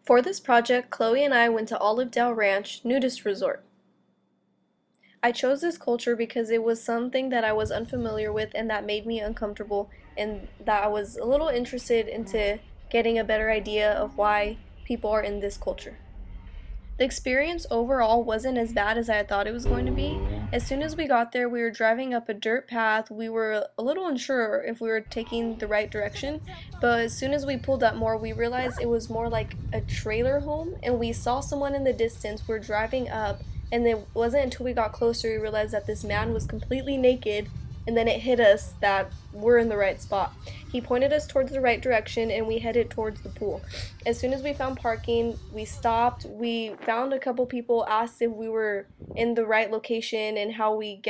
For this project, Chloe and I went to Olive Dale Ranch Nudist Resort. I chose this culture because it was something that I was unfamiliar with and that made me uncomfortable, and that I was a little interested into getting a better idea of why people are in this culture. The experience overall wasn't as bad as I had thought it was going to be. As soon as we got there, we were driving up a dirt path. We were a little unsure if we were taking the right direction, but as soon as we pulled up more, we realized it was more like a trailer home, and we saw someone in the distance. We're driving up, and it wasn't until we got closer we realized that this man was completely naked, and then it hit us that we're in the right spot. He pointed us towards the right direction and we headed towards the pool. As soon as we found parking, we stopped. We found a couple people, asked if we were in the right location and how we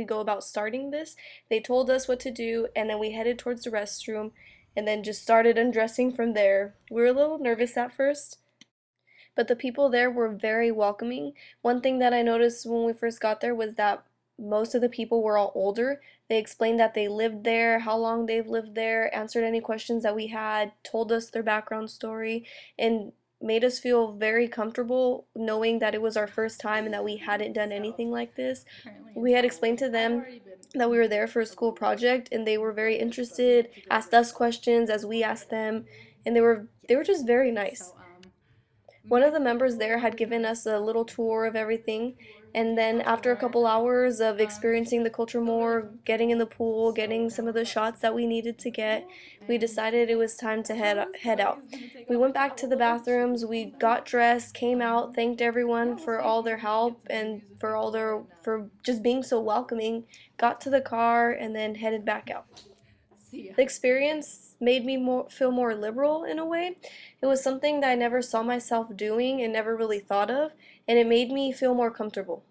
go about starting this. They told us what to do, and then we headed towards the restroom and then just started undressing from there. We were a little nervous at first, but the people there were very welcoming. One thing that I noticed when we first got there was that most of the people were all older. They explained that they lived there, how long they've lived there, answered any questions that we had, told us their background story, and made us feel very comfortable knowing that it was our first time and that we hadn't done anything like this. We had explained to them that we were there for a school project, and they were very interested, asked us questions as we asked them, and they were just very nice. One of the members there had given us a little tour of everything, and then after a couple hours of experiencing the culture more, getting in the pool, getting some of the shots that we needed to get, we decided it was time to head out. We went back to the bathrooms, we got dressed, came out, thanked everyone for all their help and for just being so welcoming, got to the car and then headed back out. The experience made me feel more liberal in a way. It was something that I never saw myself doing and never really thought of, and it made me feel more comfortable.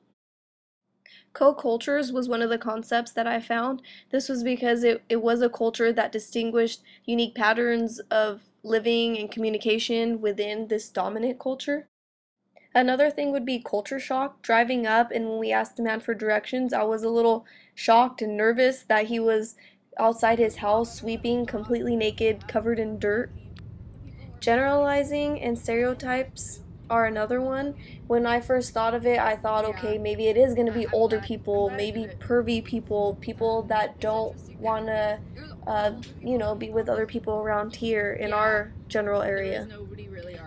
Co-cultures was one of the concepts that I found. This was because it was a culture that distinguished unique patterns of living and communication within this dominant culture. Another thing would be culture shock. Driving up, and when we asked the man for directions, I was a little shocked and nervous that he was outside his house sweeping completely naked, covered in dirt. Generalizing and stereotypes are another one. When I first thought of it, I thought, okay, maybe it is going to be older people, maybe pervy people, people that don't want to, be with other people around here in our general area.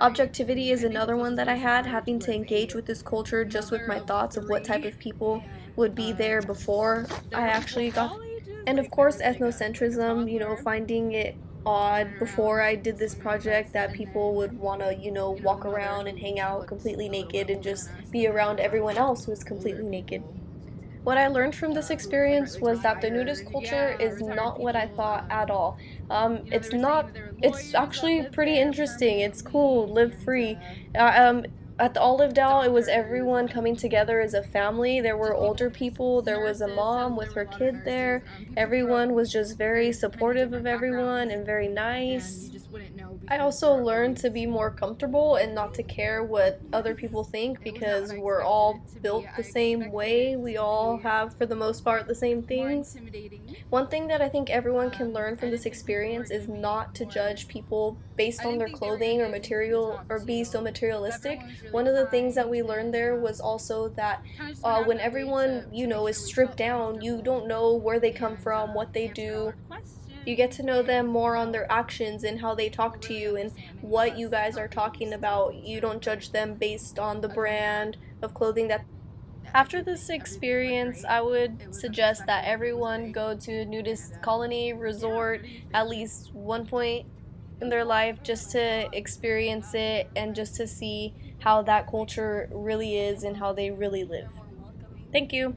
Objectivity is another one that I had, having to engage with this culture just with my thoughts of what type of people would be there before I actually got. And of course, ethnocentrism, finding it odd before I did this project that people would want to, walk around and hang out completely naked and just be around everyone else who is completely naked. What I learned from this experience was that the nudist culture is not what I thought at all. It's not, it's actually pretty interesting. It's cool, live free. At the Olive Dell, it was everyone coming together as a family. There were older people, there was a mom with her kid there. Everyone was just very supportive of everyone and very nice. I also learned to be more comfortable and not to care what other people think because we're all built the same way. We all have, for the most part, the same things. One thing that I think everyone can learn from this experience is not to judge people based on their clothing or material or be so materialistic. One of the things that we learned there was also that when everyone, is stripped down, you don't know where they come from, what they do. You get to know them more on their actions and how they talk to you and what you guys are talking about. You don't judge them based on the brand of clothing that. After this experience, I would suggest that everyone go to a nudist colony resort at least one point in their life just to experience it and just to see how that culture really is and how they really live. Thank you.